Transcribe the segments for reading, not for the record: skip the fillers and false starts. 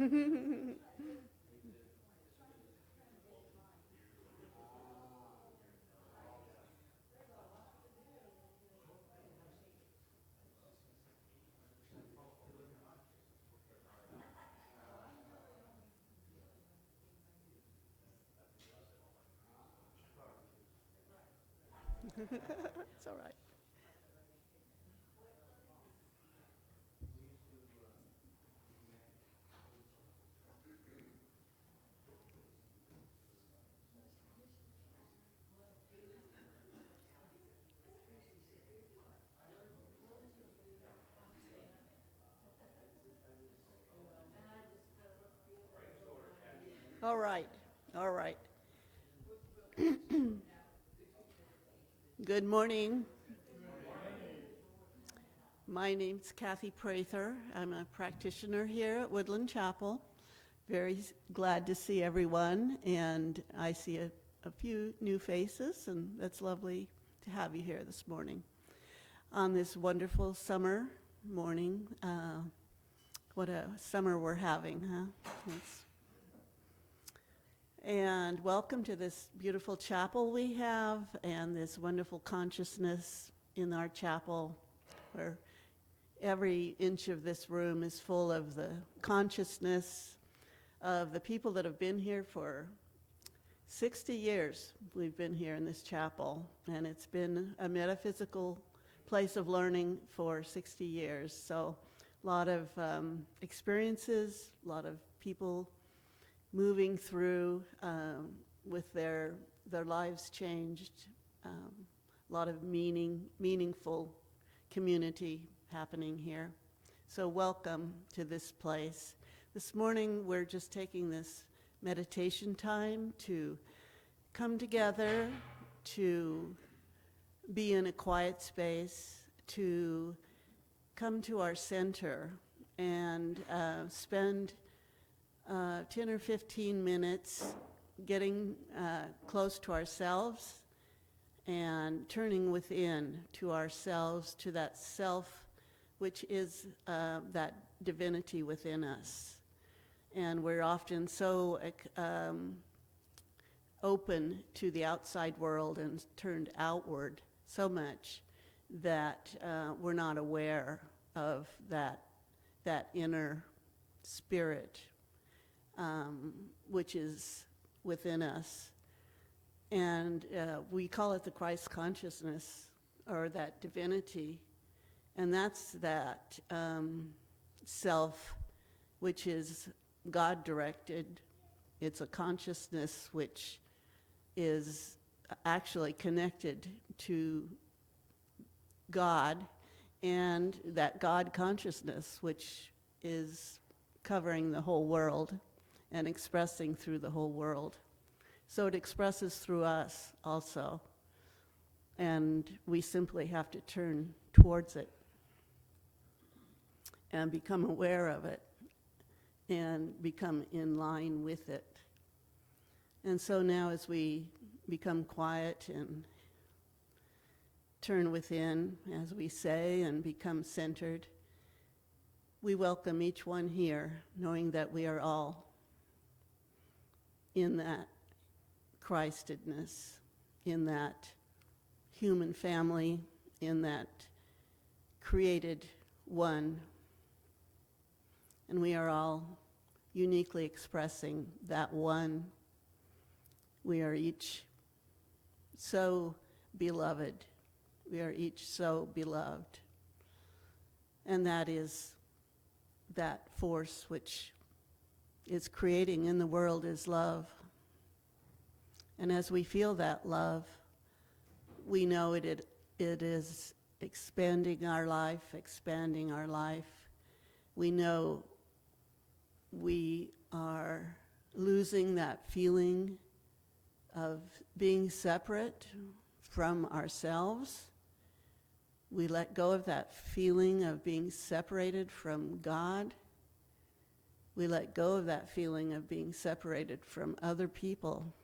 It's all right. All right. All right. Good morning. My name's Kathy Prather. I'm a practitioner here at Woodland Chapel. Very glad to see everyone, and I see a few new faces, and that's lovely to have you here this morning. On this wonderful summer morning, what a summer we're having, huh? And welcome to this beautiful chapel we have, and this wonderful consciousness in our chapel, where every inch of this room is full of the consciousness of the people that have been here for 60 years. We've been here in this chapel, and it's been a metaphysical place of learning for 60 years. So a lot of experiences, a lot of people moving through with their lives changed, a lot of meaningful community happening here. So welcome to this place. This morning we're just taking this meditation time to come together, to be in a quiet space, to come to our center and spend 10 or 15 minutes getting close to ourselves and turning within to ourselves, to that self, which is that divinity within us. And we're often so open to the outside world and turned outward so much that we're not aware of that inner spirit, which is within us. And we call it the Christ consciousness, or that divinity. And that's that self, which is God-directed. It's a consciousness which is actually connected to God, and that God consciousness, which is covering the whole world and expressing through the whole world. So it expresses through us also, and we simply have to turn towards it and become aware of it and become in line with it. And so now as we become quiet and turn within, as we say, and become centered, we welcome each one here, knowing that we are all in that Christedness, in that human family, in that created one. And we are all uniquely expressing that one. We are each so beloved. We are each so beloved. And that is that force which is creating in the world is love. And as we feel that love, we know it is expanding our life, expanding our life. We know we are losing that feeling of being separate from ourselves. We let go of that feeling of being separated from God. We let go of that feeling of being separated from other people,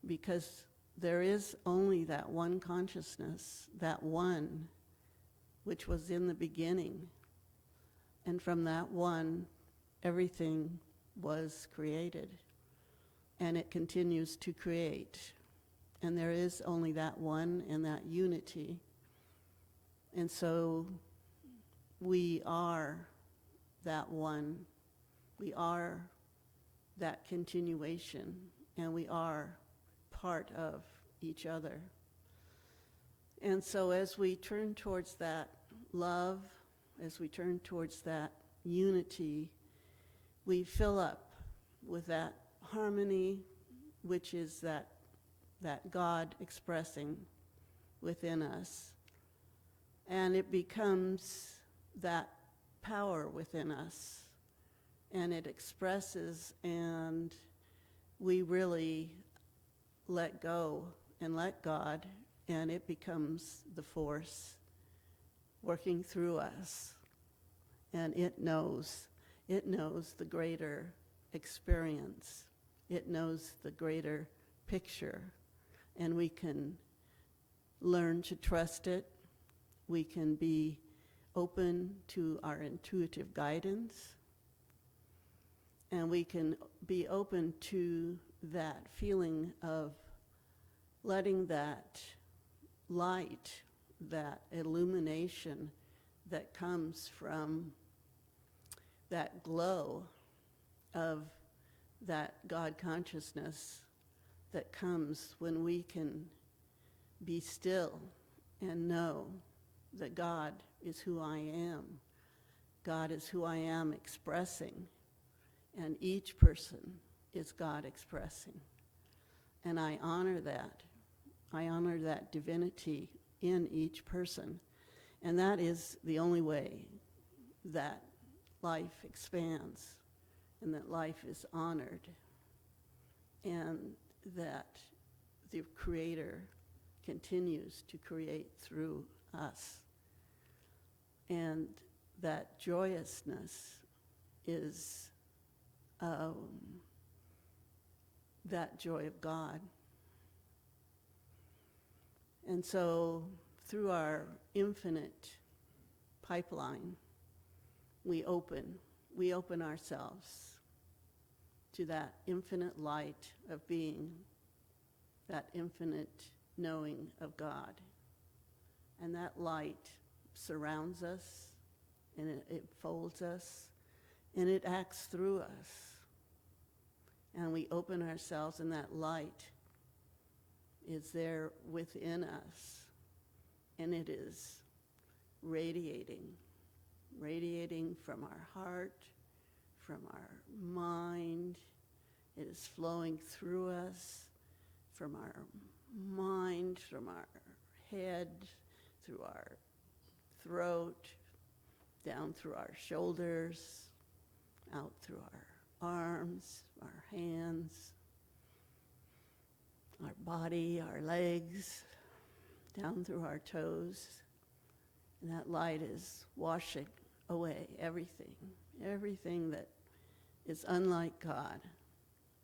because there is only that one consciousness, that one which was in the beginning. And from that one, everything was created, and it continues to create. And there is only that one and that unity. And so we are that one. We are that continuation, and we are part of each other. And so as we turn towards that love, as we turn towards that unity, we fill up with that harmony, which is that God expressing within us. And it becomes that power within us, and it expresses, and we really let go and let God, and it becomes the force working through us. And it knows the greater experience. It knows the greater picture, and we can learn to trust it. We can be open to our intuitive guidance, and we can be open to that feeling of letting that light, that illumination that comes from that glow of that God consciousness that comes when we can be still and know that God is who I am. God is who I am expressing, and each person is God expressing. And I honor that. I honor that divinity in each person. And that is the only way that life expands and that life is honored, and that the Creator continues to create through us. And that joyousness is that joy of God. And so through our infinite pipeline, we open ourselves to that infinite light of being, that infinite knowing of God. And that light surrounds us, and it folds us, and it acts through us. And we open ourselves, and that light is there within us, and it is radiating from our heart, from our mind. It is flowing through us, from our mind, from our head, through our throat, down through our shoulders, out through our arms, our hands, our body, our legs, down through our toes. And that light is washing away everything that is unlike God,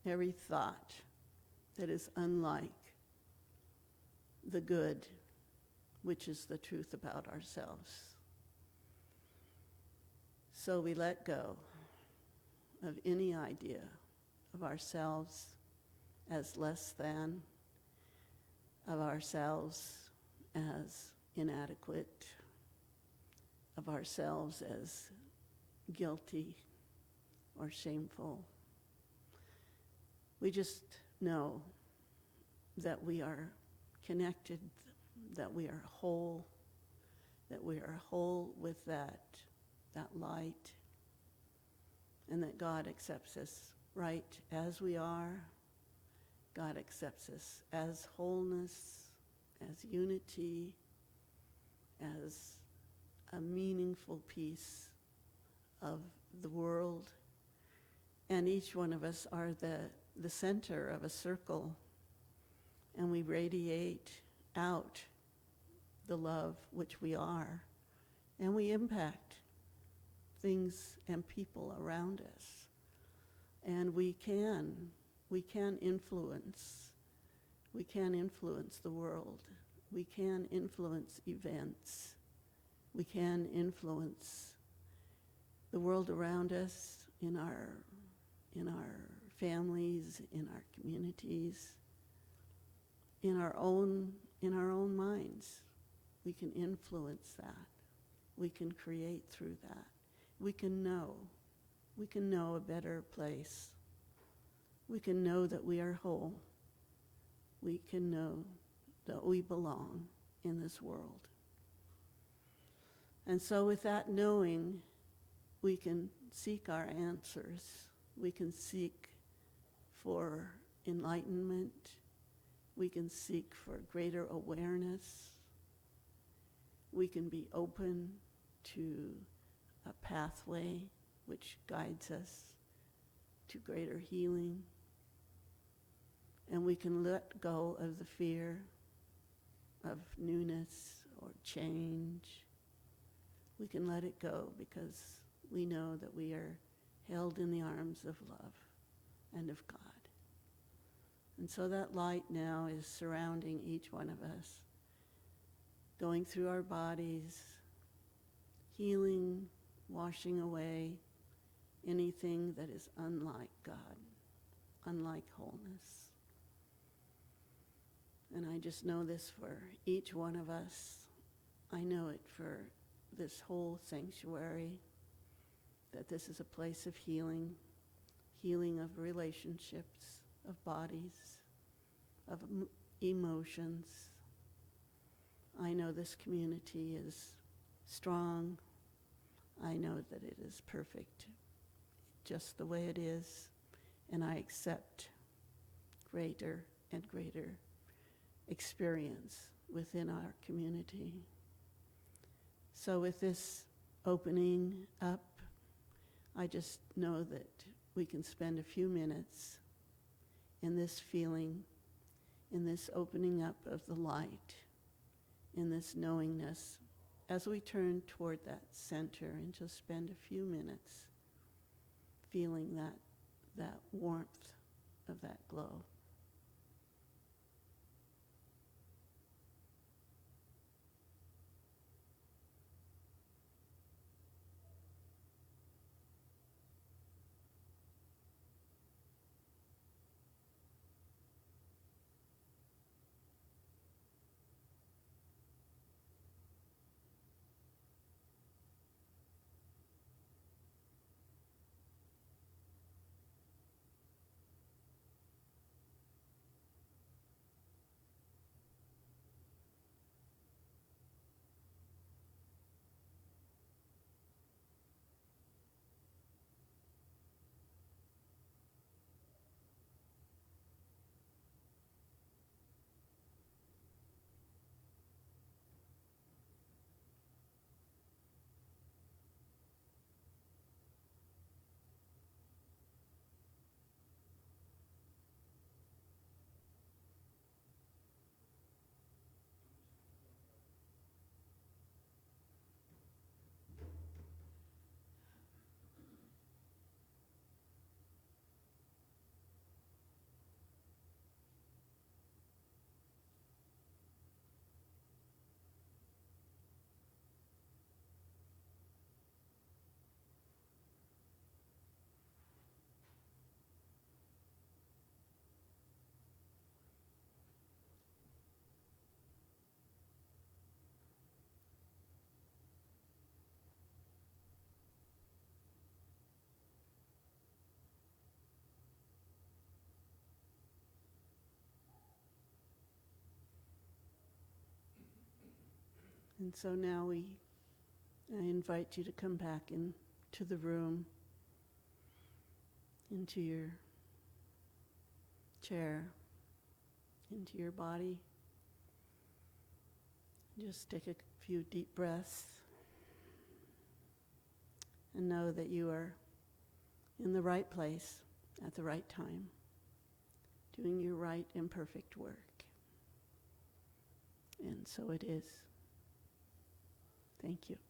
every thought that is unlike the good, which is the truth about ourselves. So we let go of any idea of ourselves as less than, of ourselves as inadequate, of ourselves as guilty or shameful. We just know that we are connected, that we are whole with that light, and that God accepts us right as we are. God accepts us as wholeness, as unity, as a meaningful piece of the world. And each one of us are the center of a circle, and we radiate out the love which we are, and we impact things and people around us. And we can influence the world. We can influence events. We can influence the world around us, in our families, in our communities, in our own minds. We can influence that. We can create through that. We can know a better place. We can know that we are whole. We can know that we belong in this world. And so with that knowing, we can seek our answers. We can seek for enlightenment. We can seek for greater awareness. We can be open to a pathway which guides us to greater healing. And we can let go of the fear of newness or change. We can let it go because we know that we are held in the arms of love and of God. And so that light now is surrounding each one of us, going through our bodies, healing, washing away anything that is unlike God, unlike wholeness. And I just know this for each one of us. I know it for this whole sanctuary, that this is a place of healing, healing of relationships, of bodies, of emotions. I know this community is strong. I know that it is perfect, just the way it is, and I accept greater and greater experience within our community. So with this opening up, I just know that we can spend a few minutes in this feeling, in this opening up of the light, in this knowingness, as we turn toward that center, and just spend a few minutes feeling that warmth of that glow. And so now I invite you to come back into the room, into your chair, into your body. Just take a few deep breaths and know that you are in the right place at the right time, doing your right imperfect work. And so it is. Thank you.